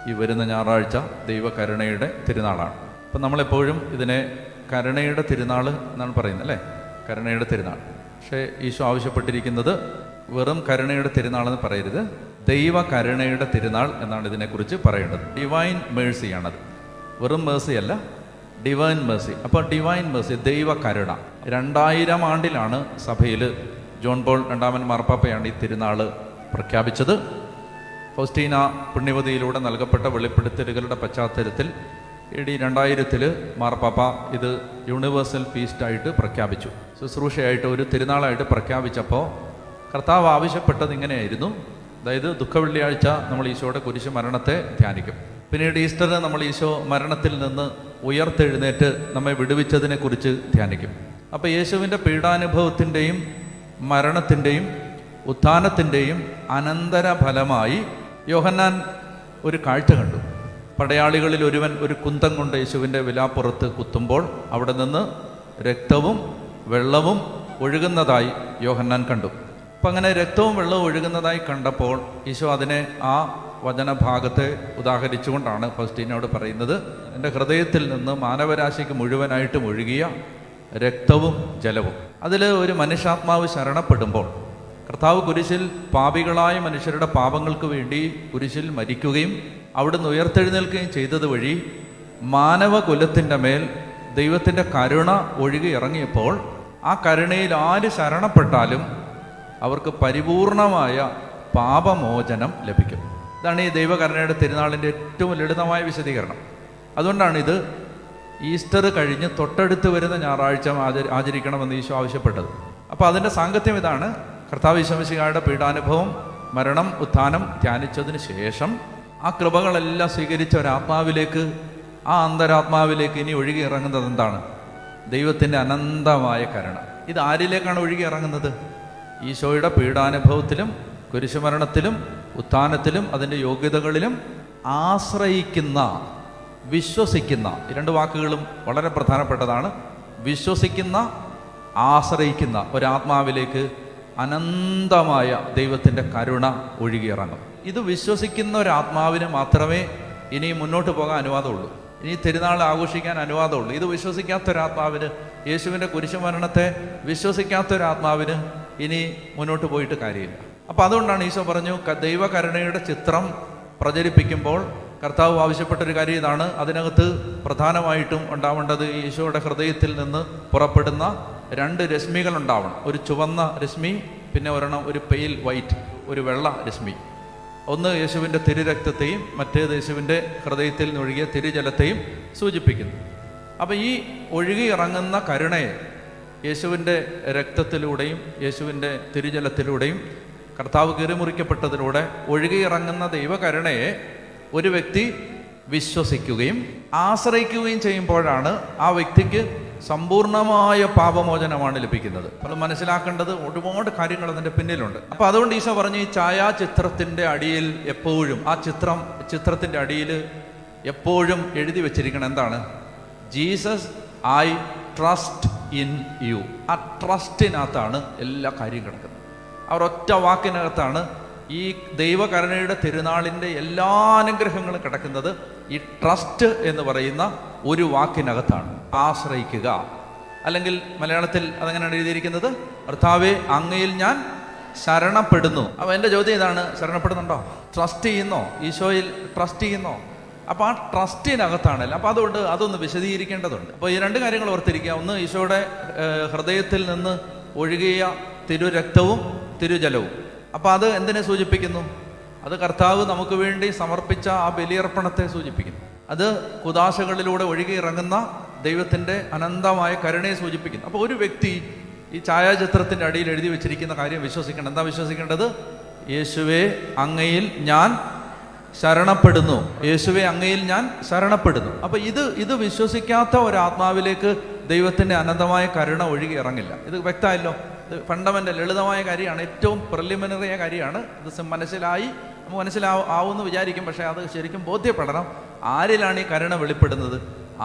ഈ വരുന്ന ഞായറാഴ്ച ദൈവകരുണയുടെ തിരുനാളാണ്. അപ്പം നമ്മളെപ്പോഴും ഇതിനെ കരുണയുടെ തിരുനാൾ എന്നാണ് പറയുന്നത്, അല്ലേ? കരുണയുടെ തിരുനാൾ. പക്ഷേ ഈശോ ആവശ്യപ്പെട്ടിരിക്കുന്നത് വെറും കരുണയുടെ തിരുനാളെന്ന് പറയരുത്, ദൈവ കരുണയുടെ തിരുനാൾ എന്നാണ് ഇതിനെക്കുറിച്ച് പറയേണ്ടത്. ഡിവൈൻ മേഴ്സിയാണത്, വെറും മേഴ്സി അല്ല, ഡിവൈൻ മേഴ്സി. അപ്പോൾ ഡിവൈൻ മേഴ്സി, ദൈവ കരുണ. 2000 ആണ്ടിലാണ് സഭയിൽ ജോൺ പോൾ രണ്ടാമൻ മാർപ്പാപ്പയാണ് ഈ തിരുനാൾ പ്രഖ്യാപിച്ചത്. ഫൗസ്റ്റീന പുണ്യവതിയിലൂടെ നൽകപ്പെട്ട വെളിപ്പെടുത്തലുകളുടെ പശ്ചാത്തലത്തിൽ AD 2000 മാർപ്പാപ്പ ഇത് യൂണിവേഴ്സൽ ഫീസ്റ്റായിട്ട് പ്രഖ്യാപിച്ചു. ശുശ്രൂഷയായിട്ട് ഒരു തിരുനാളായിട്ട് പ്രഖ്യാപിച്ചപ്പോൾ കർത്താവ് ആവശ്യപ്പെട്ടത് ഇങ്ങനെയായിരുന്നു. അതായത് ദുഃഖവെള്ളിയാഴ്ച നമ്മൾ ഈശോയുടെ കുരിശ് മരണത്തെ ധ്യാനിക്കും. പിന്നീട് ഈസ്റ്ററിന് നമ്മൾ ഈശോ മരണത്തിൽ നിന്ന് ഉയർത്തെഴുന്നേറ്റ് നമ്മെ വിടുവിച്ചതിനെക്കുറിച്ച് ധ്യാനിക്കും. അപ്പോൾ യേശുവിൻ്റെ പീഡാനുഭവത്തിൻ്റെയും മരണത്തിൻ്റെയും ഉത്ഥാനത്തിൻ്റെയും അനന്തര ഫലമായി യോഹന്നാൻ ഒരു കാഴ്ച കണ്ടു. പടയാളികളിൽ ഒരുവൻ ഒരു കുന്തം കൊണ്ട് യേശുവിൻ്റെ വിലാപ്പുറത്ത് കുത്തുമ്പോൾ അവിടെ നിന്ന് രക്തവും വെള്ളവും ഒഴുകുന്നതായി യോഹന്നാൻ കണ്ടു. അപ്പം അങ്ങനെ രക്തവും വെള്ളവും ഒഴുകുന്നതായി കണ്ടപ്പോൾ ഈശോ അതിനെ ആ വചനഭാഗത്തെ ഉദാഹരിച്ചുകൊണ്ടാണ് ഫൗസ്റ്റീനയോട് പറയുന്നത്, എൻ്റെ ഹൃദയത്തിൽ നിന്ന് മാനവരാശിക്ക് മുഴുവനായിട്ടും ഒഴുകിയ രക്തവും ജലവും. അതിൽ ഒരു മനുഷ്യാത്മാവ് ശരണപ്പെടുമ്പോൾ കർത്താവ് കുരിശിൽ പാപികളായ മനുഷ്യരുടെ പാപങ്ങൾക്ക് വേണ്ടി കുരിശിൽ മരിക്കുകയും അവിടുന്ന് ഉയർത്തെഴുന്നേൽക്കുകയും ചെയ്തത് വഴി മാനവകുലത്തിൻ്റെ മേൽ ദൈവത്തിൻ്റെ കരുണ ഒഴുകി ഇറങ്ങിയപ്പോൾ ആ കരുണയിൽ ആര് ശരണപ്പെട്ടാലും അവർക്ക് പരിപൂർണമായ പാപമോചനം ലഭിക്കും. ഇതാണ് ഈ ദൈവകരുണയുടെ തിരുനാളിൻ്റെ ഏറ്റവും ലളിതമായ വിശദീകരണം. അതുകൊണ്ടാണ് ഇത് ഈസ്റ്റർ കഴിഞ്ഞ് തൊട്ടടുത്ത് വരുന്ന ഞായറാഴ്ച ആചരിക്കണമെന്ന് ഈശോ ആവശ്യപ്പെട്ടത്. അപ്പോൾ അതിൻ്റെ സാങ്കത്യം ഇതാണ്. കർത്താവ് ഈശോ മിശിഹായുടെ പീഡാനുഭവം, മരണം, ഉത്ഥാനം ധ്യാനിച്ചതിന് ശേഷം ആ കൃപകളെല്ലാം സ്വീകരിച്ച ഒരാത്മാവിലേക്ക്, ആ അന്തരാത്മാവിലേക്ക് ഇനി ഒഴുകി ഇറങ്ങുന്നത് എന്താണ്? ദൈവത്തിൻ്റെ അനന്തമായ കരുണ. ഇത് ആരിലേക്കാണ് ഒഴുകി ഇറങ്ങുന്നത്? ഈശോയുടെ പീഡാനുഭവത്തിലും കുരിശുമരണത്തിലും ഉത്ഥാനത്തിലും അതിൻ്റെ യോഗ്യതകളിലും ആശ്രയിക്കുന്ന, വിശ്വസിക്കുന്ന, ഈ 2 വാക്കുകളും വളരെ പ്രധാനപ്പെട്ടതാണ്. വിശ്വസിക്കുന്ന, ആശ്രയിക്കുന്ന ഒരാത്മാവിലേക്ക് അനന്തമായ ദൈവത്തിൻ്റെ കരുണ ഒഴുകിയിറങ്ങും. ഇത് വിശ്വസിക്കുന്ന ഒരാത്മാവിന് മാത്രമേ ഇനി മുന്നോട്ട് പോകാൻ അനുവാദമുള്ളൂ, ഇനി തിരുനാൾ ആഘോഷിക്കാൻ അനുവാദമുള്ളൂ. ഇത് വിശ്വസിക്കാത്തൊരാത്മാവിന്, യേശുവിൻ്റെ കുരിശുമരണത്തെ വിശ്വസിക്കാത്തൊരാത്മാവിന് ഇനി മുന്നോട്ട് പോയിട്ട് കാര്യമില്ല. അപ്പം അതുകൊണ്ടാണ് ഈശോ പറഞ്ഞു, ദൈവകരുണയുടെ ചിത്രം പ്രചരിപ്പിക്കുമ്പോൾ കർത്താവ് ആവശ്യപ്പെട്ടൊരു കാര്യം ഇതാണ്. അതിനകത്ത് പ്രധാനമായിട്ടും ഉണ്ടാവേണ്ടത് ഈശോയുടെ ഹൃദയത്തിൽ നിന്ന് പുറപ്പെടുന്ന 2 രശ്മികൾ ഉണ്ടാവണം. ഒരു ചുവന്ന രശ്മി, പിന്നെ ഒരെണ്ണം ഒരു പെയിൽ വൈറ്റ്, ഒരു വെള്ള രശ്മി. ഒന്ന് യേശുവിൻ്റെ തിരുരക്തത്തെയും മറ്റേത് യേശുവിൻ്റെ ഹൃദയത്തിൽ നിന്നൊഴുകിയ തിരുജലത്തെയും സൂചിപ്പിക്കുന്നു. അപ്പോൾ ഈ ഒഴുകി ഇറങ്ങുന്ന കരുണയെ യേശുവിൻ്റെ രക്തത്തിലൂടെയും യേശുവിൻ്റെ തിരുജലത്തിലൂടെയും കർത്താവ് കീറിമുറിക്കപ്പെട്ടതിലൂടെ ഒഴുകിയിറങ്ങുന്ന ദൈവകരുണയെ ഒരു വ്യക്തി വിശ്വസിക്കുകയും ആശ്രയിക്കുകയും ചെയ്യുമ്പോഴാണ് ആ വ്യക്തിക്ക് സമ്പൂർണമായ പാപമോചനമാണ് ലഭിക്കുന്നത്. അപ്പോൾ മനസ്സിലാക്കേണ്ടത് ഒരുപാട് കാര്യങ്ങൾ അതിൻ്റെ പിന്നിലുണ്ട്. അപ്പോൾ അതുകൊണ്ട് ഈശോ പറഞ്ഞു, ഈ ഛായാചിത്രത്തിൻ്റെ അടിയിൽ എപ്പോഴും, ആ ചിത്രത്തിൻ്റെ അടിയിൽ എപ്പോഴും എഴുതി വെച്ചിരിക്കണം എന്താണ്? Jesus I trust in you. ആ ട്രസ്റ്റിനകത്താണ് എല്ലാ കാര്യം കിടക്കുന്നത്. ആ ഒറ്റ വാക്കിനകത്താണ് ഈ ദൈവകരുണയുടെ തിരുനാളിൻ്റെ എല്ലാ അനുഗ്രഹങ്ങളും കിടക്കുന്നത്. ഈ ട്രസ്റ്റ് എന്ന് പറയുന്ന ഒരു വാക്കിനകത്താണ്. ആശ്രയിക്കുക, അല്ലെങ്കിൽ മലയാളത്തിൽ അതെങ്ങനെയാണ് എഴുതിയിരിക്കുന്നത്? കർത്താവേ, അങ്ങയിൽ ഞാൻ ശരണപ്പെടുന്നു. അപ്പോൾ എൻ്റെ ചോദ്യം ഇതാണ്, ശരണപ്പെടുന്നുണ്ടോ? ട്രസ്റ്റ് ചെയ്യുന്നോ? ഈശോയിൽ ട്രസ്റ്റ് ചെയ്യുന്നോ? അപ്പോൾ ആ ട്രസ്റ്റിനകത്താണല്ലോ. അപ്പോൾ അതുകൊണ്ട് അതൊന്ന് വിശദീകരിക്കേണ്ടതുണ്ട്. അപ്പോൾ ഈ 2 കാര്യങ്ങൾ ഓർത്തിരിക്കുക. ഒന്ന്, ഈശോയുടെ ഹൃദയത്തിൽ നിന്ന് ഒഴുകിയ തിരുരക്തവും തിരുജലവും. അപ്പോൾ അത് എന്തിനെ സൂചിപ്പിക്കുന്നു? അത് കർത്താവ് നമുക്ക് വേണ്ടി സമർപ്പിച്ച ആ ബലിയർപ്പണത്തെ സൂചിപ്പിക്കുന്നു. അത് കുദാശകളിലൂടെ ഒഴുകി ഇറങ്ങുന്ന ദൈവത്തിൻ്റെ അനന്തമായ കരുണയെ സൂചിപ്പിക്കുന്നു. അപ്പോൾ ഒരു വ്യക്തി ഈ ഛായാചിത്രത്തിൻ്റെ അടിയിൽ എഴുതി വെച്ചിരിക്കുന്ന കാര്യം വിശ്വസിക്കണം. എന്താ വിശ്വസിക്കേണ്ടത്? യേശുവേ, അങ്ങയിൽ ഞാൻ ശരണപ്പെടുന്നു. യേശുവേ, അങ്ങയിൽ ഞാൻ ശരണപ്പെടുന്നു. അപ്പോൾ ഇത് വിശ്വസിക്കാത്ത ഒരാത്മാവിലേക്ക് ദൈവത്തിൻ്റെ അനന്തമായ കരുണ ഒഴുകി ഇറങ്ങില്ല. ഇത് വ്യക്തമായല്ലോ. ഇത് ഫണ്ടമെൻ്റൽ ലളിതമായ കാര്യമാണ്, ഏറ്റവും പ്രിലിമിനറിയ കാര്യമാണ്. ഇത് നമുക്ക് മനസ്സിലാവുമെന്ന് വിചാരിക്കും. പക്ഷേ അത് ശരിക്കും ബോധ്യപ്പെടണം. ആരിലാണ് ഈ കരുണ വെളിപ്പെടുന്നത്?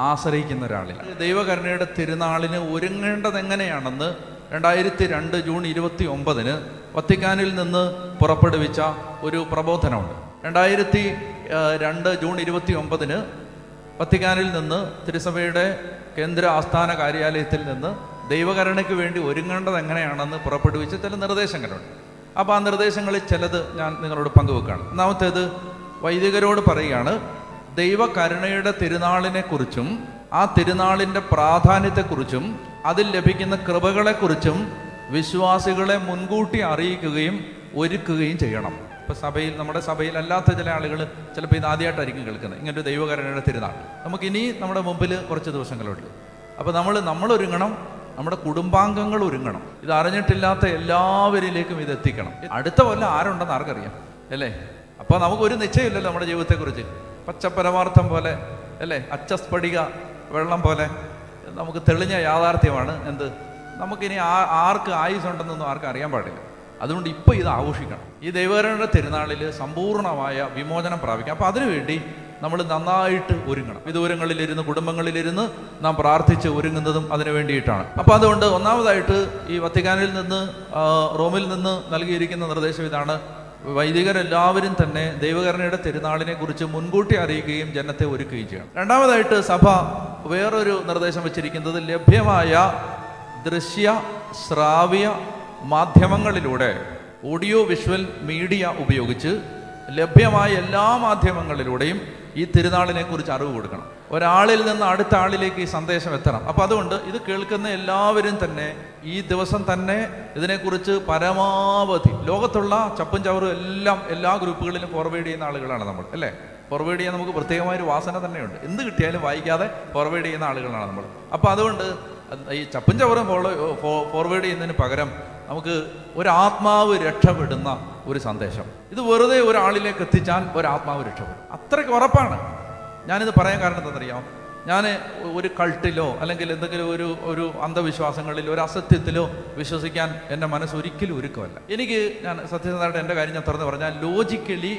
ആശ്രയിക്കുന്ന ഒരാളിൽ. ദൈവകരുണയുടെ തിരുനാളിന് ഒരുങ്ങേണ്ടത് എങ്ങനെയാണെന്ന് 2002 ജൂൺ 29 വത്തിക്കാനിൽ നിന്ന് പുറപ്പെടുവിച്ച ഒരു പ്രബോധനമുണ്ട്. ജൂൺ 29 വത്തിക്കാനിൽ നിന്ന് തിരുസഭയുടെ കേന്ദ്ര ആസ്ഥാന കാര്യാലയത്തിൽ നിന്ന് ദൈവകരുണയ്ക്ക് വേണ്ടി ഒരുങ്ങേണ്ടത് എങ്ങനെയാണെന്ന് പുറപ്പെടുവിച്ച ചില നിർദ്ദേശങ്ങളുണ്ട്. അപ്പോൾ ആ നിർദ്ദേശങ്ങളിൽ ചിലത് ഞാൻ നിങ്ങളോട് പങ്കുവെക്കുകയാണ്. ഒന്നാമത്തേത്, വൈദികരോട് പറയുകയാണ്, ദൈവകരുണയുടെ തിരുനാളിനെക്കുറിച്ചും ആ തിരുനാളിൻ്റെ പ്രാധാന്യത്തെക്കുറിച്ചും അതിൽ ലഭിക്കുന്ന കൃപകളെക്കുറിച്ചും വിശ്വാസികളെ മുൻകൂട്ടി അറിയിക്കുകയും ഒരുക്കുകയും ചെയ്യണം. ഇപ്പോൾ സഭയിൽ, നമ്മുടെ സഭയിൽ അല്ലാത്ത ചില ആളുകൾ ചിലപ്പോൾ ഇത് ആദ്യമായിട്ടായിരിക്കും കേൾക്കുന്നത്, ഇങ്ങനൊരു ദൈവകരുണയുടെ തിരുനാൾ. നമുക്കിനി നമ്മുടെ മുമ്പിൽ കുറച്ച് ദിവസങ്ങളുണ്ട്. അപ്പോൾ നമ്മൾ ഒരുങ്ങണം, നമ്മുടെ കുടുംബാംഗങ്ങൾ ഒരുങ്ങണം. ഇത് അറിഞ്ഞിട്ടില്ലാത്ത എല്ലാവരിലേക്കും ഇത് എത്തിക്കണം. അടുത്ത കൊല്ലം ആരുണ്ടെന്ന് ആർക്കറിയാം, അല്ലേ? അപ്പോൾ നമുക്കൊരു നിശ്ചയമില്ലല്ലോ നമ്മുടെ ജീവിതത്തെക്കുറിച്ച്. പച്ചപരമാർത്ഥം പോലെ, അല്ലേ, അച്ചസ്ഫടിക വെള്ളം പോലെ നമുക്ക് തെളിഞ്ഞ യാഥാർത്ഥ്യമാണ് എന്ത്, നമുക്കിനി ആർക്ക് ആയുസുണ്ടെന്നൊന്നും ആർക്കും അറിയാൻ പാടില്ല. അതുകൊണ്ട് ഇപ്പോൾ ഇത് ആഘോഷിക്കണം. ഈ ദൈവകരുണയുടെ തിരുനാളിൽ സമ്പൂർണ്ണമായ വിമോചനം പ്രാപിക്കാം. അപ്പോൾ അതിനുവേണ്ടി നമ്മൾ നന്നായിട്ട് ഒരുങ്ങണം. വിദൂരങ്ങളിലിരുന്ന്, കുടുംബങ്ങളിലിരുന്ന് നാം പ്രാർത്ഥിച്ച് ഒരുങ്ങുന്നതും അതിനു വേണ്ടിയിട്ടാണ്. അപ്പോൾ അതുകൊണ്ട് ഒന്നാമതായിട്ട് ഈ വത്തിക്കാനിൽ നിന്ന്, റോമിൽ നിന്ന് നൽകിയിരിക്കുന്ന നിർദ്ദേശം ഇതാണ്: വൈദികരെല്ലാവരും തന്നെ ദൈവകരുണയുടെ തിരുനാളിനെ കുറിച്ച് മുൻകൂട്ടി അറിയിക്കുകയും ജനത്തെ ഒരുക്കുകയും ചെയ്യണം. രണ്ടാമതായിട്ട് സഭ വേറൊരു നിർദ്ദേശം വെച്ചിരിക്കുന്നത്, ലഭ്യമായ ദൃശ്യ ശ്രാവ്യ മാധ്യമങ്ങളിലൂടെ, ഓഡിയോ വിഷ്വൽ മീഡിയ ഉപയോഗിച്ച് ലഭ്യമായ എല്ലാ മാധ്യമങ്ങളിലൂടെയും ഈ തിരുനാളിനെ കുറിച്ച് അറിവ് കൊടുക്കണം. ഒരാളിൽ നിന്ന് അടുത്ത ആളിലേക്ക് ഈ സന്ദേശം എത്തണം. അപ്പോൾ അതുകൊണ്ട് ഇത് കേൾക്കുന്ന എല്ലാവരും തന്നെ ഈ ദിവസം തന്നെ ഇതിനെക്കുറിച്ച് പരമാവധി, ലോകത്തുള്ള ചപ്പും ചവറും എല്ലാം എല്ലാ ഗ്രൂപ്പുകളിലും ഫോർവേഡ് ചെയ്യുന്ന ആളുകളാണ് നമ്മൾ, അല്ലേ? ഫോർവേഡ് ചെയ്യാൻ നമുക്ക് പ്രത്യേകമായൊരു വാസന തന്നെയുണ്ട്. എന്ത് കിട്ടിയാലും വായിക്കാതെ ഫോർവേഡ് ചെയ്യുന്ന ആളുകളാണ് നമ്മൾ. അപ്പോൾ അതുകൊണ്ട് ഈ ചപ്പും ചവറും ഫോർവേഡ് ചെയ്യുന്നതിന് പകരം നമുക്ക് ഒരാത്മാവ് രക്ഷപ്പെടുന്ന ഒരു സന്ദേശം, ഇത് വെറുതെ ഒരാളിലേക്ക് എത്തിച്ചാൽ ഒരാത്മാവ് രക്ഷപ്പെടും. അത്രയ്ക്ക് ഉറപ്പാണ്. ഞാനിത് പറയാൻ കാരണം എന്താണെന്നറിയാമോ? ഞാൻ ഒരു കൾട്ടിലോ അല്ലെങ്കിൽ എന്തെങ്കിലും ഒരു അന്ധവിശ്വാസങ്ങളിലോ ഒരു അസത്യത്തിലോ വിശ്വസിക്കാൻ എൻ്റെ മനസ്സ് ഒരിക്കലും ഒരുക്കമല്ല. ഞാൻ സത്യസന്ധമായിട്ട് എൻ്റെ കാര്യം ഞാൻ തുറന്ന് പറഞ്ഞാൽ, ലോജിക്കലി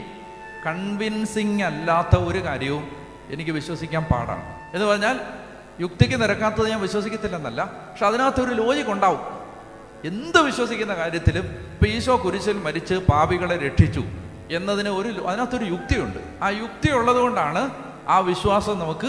കൺവിൻസിങ് അല്ലാത്ത ഒരു കാര്യവും എനിക്ക് വിശ്വസിക്കാൻ പാടാണ്. എന്ന് പറഞ്ഞാൽ യുക്തിക്ക് നിരക്കാത്തത് ഞാൻ വിശ്വസിക്കത്തില്ലെന്നല്ല, പക്ഷെ അതിനകത്തൊരു ലോജിക് ഉണ്ടാവും. എന്ത് വിശ്വസിക്കുന്ന കാര്യത്തിലും ഇപ്പം ഈശോ കുരിശിൽ മരിച്ച് പാപികളെ രക്ഷിച്ചു എന്നതിന് അതിനകത്തൊരു യുക്തിയുണ്ട്. ആ യുക്തി ഉള്ളത് കൊണ്ടാണ് ആ വിശ്വാസം നമുക്ക്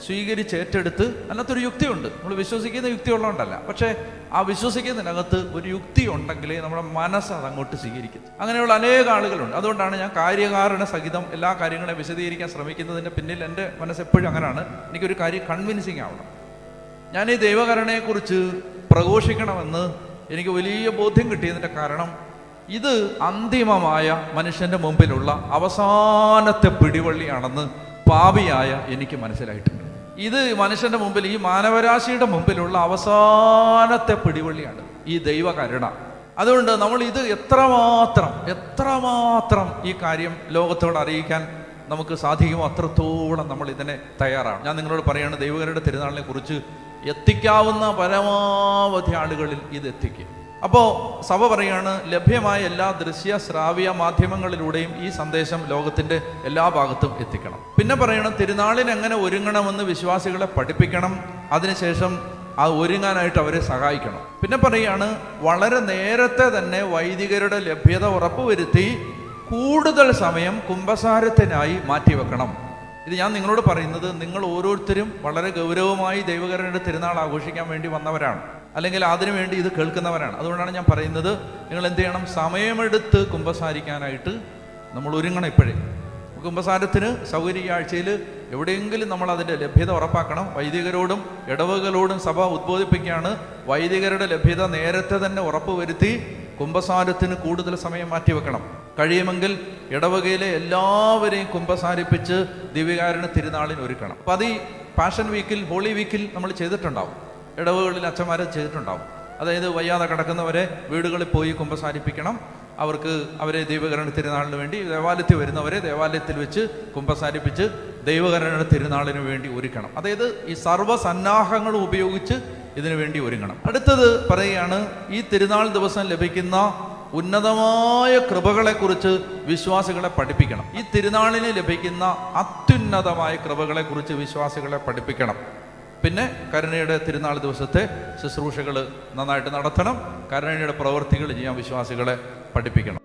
സ്വീകരിച്ച് ഏറ്റെടുത്ത്, അതിനകത്തൊരു യുക്തിയുണ്ട്. നമ്മൾ വിശ്വസിക്കുന്ന യുക്തി ഉള്ളതുകൊണ്ടല്ല, പക്ഷേ ആ വിശ്വസിക്കുന്നതിനകത്ത് ഒരു യുക്തി ഉണ്ടെങ്കിലേ നമ്മുടെ മനസ്സ് അതങ്ങോട്ട് സ്വീകരിക്കും. അങ്ങനെയുള്ള അനേക ആളുകളുണ്ട്. അതുകൊണ്ടാണ് ഞാൻ കാര്യകാരണ സഹിതം എല്ലാ കാര്യങ്ങളെ വിശദീകരിക്കാൻ ശ്രമിക്കുന്നതിൻ്റെ പിന്നിൽ എൻ്റെ മനസ്സ് എപ്പോഴും അങ്ങനെയാണ്. എനിക്കൊരു കാര്യം കൺവിൻസിങ് ആവണം. ഞാൻ ഈ ദൈവകരുണയെക്കുറിച്ച് പ്രഘോഷിക്കണമെന്ന് എനിക്ക് വലിയ ബോധ്യം കിട്ടിയതിൻ്റെ കാരണം, ഇത് അന്തിമമായ മനുഷ്യൻ്റെ മുമ്പിലുള്ള അവസാനത്തെ പിടിവള്ളിയാണെന്ന് പാപിയായ എനിക്ക് മനസ്സിലായിട്ടുണ്ട്. ഇത് മനുഷ്യൻ്റെ മുമ്പിൽ, ഈ മാനവരാശിയുടെ മുമ്പിലുള്ള അവസാനത്തെ പിടിവള്ളിയാണ് ഈ ദൈവകരുണ. അതുകൊണ്ട് നമ്മൾ ഇത് എത്രമാത്രം ഈ കാര്യം ലോകത്തോട് അറിയിക്കാൻ നമുക്ക് സാധിക്കുമോ അത്രത്തോളം നമ്മൾ ഇതിനെ തയ്യാറാണ്. ഞാൻ നിങ്ങളോട് പറയുകയാണ്, ദൈവകരുണയുടെ തിരുനാളിനെ കുറിച്ച് എത്തിക്കാവുന്ന പരമാവധി ആളുകളിൽ ഇത് എത്തിക്കും. അപ്പോൾ സഭ പറയുകയാണ്, ലഭ്യമായ എല്ലാ ദൃശ്യ ശ്രാവ്യ മാധ്യമങ്ങളിലൂടെയും ഈ സന്ദേശം ലോകത്തിൻ്റെ എല്ലാ ഭാഗത്തും എത്തിക്കണം. പിന്നെ പറയണം, തിരുനാളിന് എങ്ങനെ ഒരുങ്ങണമെന്ന് വിശ്വാസികളെ പഠിപ്പിക്കണം. അതിനുശേഷം ആ ഒരുങ്ങാനായിട്ട് അവരെ സഹായിക്കണം. പിന്നെ പറയുകയാണ്, വളരെ നേരത്തെ തന്നെ വൈദികരുടെ ലഭ്യത ഉറപ്പുവരുത്തി കൂടുതൽ സമയം കുമ്പസാരത്തിനായി മാറ്റിവെക്കണം. ഇത് ഞാൻ നിങ്ങളോട് പറയുന്നത്, നിങ്ങൾ ഓരോരുത്തരും വളരെ ഗൗരവമായി ദൈവകരുണയുടെ തിരുനാൾ ആഘോഷിക്കാൻ വേണ്ടി വന്നവരാണ്, അല്ലെങ്കിൽ അതിനുവേണ്ടി ഇത് കേൾക്കുന്നവരാണ്. അതുകൊണ്ടാണ് ഞാൻ പറയുന്നത്, നിങ്ങൾ എന്ത് ചെയ്യണം? സമയമെടുത്ത് കുമ്പസാരിക്കാനായിട്ട് നമ്മൾ ഒരുങ്ങണം. ഇപ്പോഴേ കുമ്പസാരത്തിന് സൗകര്യ ആഴ്ചയിൽ എവിടെയെങ്കിലും നമ്മൾ അതിൻ്റെ ലഭ്യത ഉറപ്പാക്കണം. വൈദികരോടും ഇടവകളോടും സഭ ഉദ്ബോധിപ്പിക്കുകയാണ്, വൈദികരുടെ ലഭ്യത നേരത്തെ തന്നെ ഉറപ്പുവരുത്തി കുമ്പസാരത്തിന് കൂടുതൽ സമയം മാറ്റിവെക്കണം. കഴിയുമെങ്കിൽ ഇടവകയിലെ എല്ലാവരെയും കുമ്പസാരിപ്പിച്ച് ദിവ്യകാരുണ്യ തിരുനാളിന് ഒരുക്കണം. അപ്പം അത് ഈ പാഷൻ വീക്കിൽ, ഹോളി വീക്കിൽ നമ്മൾ ചെയ്തിട്ടുണ്ടാവും. ഇടവകളിൽ അച്ഛന്മാരെ ചെയ്തിട്ടുണ്ടാവും. അതായത് വയ്യാതെ കിടക്കുന്നവരെ വീടുകളിൽ പോയി കുമ്പസാരിപ്പിക്കണം. അവരെ ദൈവകരുണ തിരുനാളിന് വേണ്ടി ദേവാലയത്തിൽ വരുന്നവരെ ദേവാലയത്തിൽ വെച്ച് കുമ്പസാരിപ്പിച്ച് ദൈവകരുണ തിരുനാളിന് വേണ്ടി ഒരുക്കണം. അതായത് ഈ സർവ്വസന്നാഹങ്ങളും ഉപയോഗിച്ച് ഇതിനു വേണ്ടി ഒരുങ്ങണം. അടുത്തത് പറയുകയാണ്, ഈ തിരുനാൾ ദിവസം ലഭിക്കുന്ന ഉന്നതമായ കൃപകളെക്കുറിച്ച് വിശ്വാസികളെ പഠിപ്പിക്കണം. ഈ തിരുനാളിന് ലഭിക്കുന്ന അത്യുന്നതമായ കൃപകളെക്കുറിച്ച് വിശ്വാസികളെ പഠിപ്പിക്കണം. പിന്നെ കരുണയുടെ തിരുനാൾ ദിവസത്തെ ശുശ്രൂഷകൾ നന്നായിട്ട് നടത്തണം. കരുണയുടെ പ്രവൃത്തികൾ ചെയ്യാൻ വിശ്വാസികളെ പഠിപ്പിക്കണം.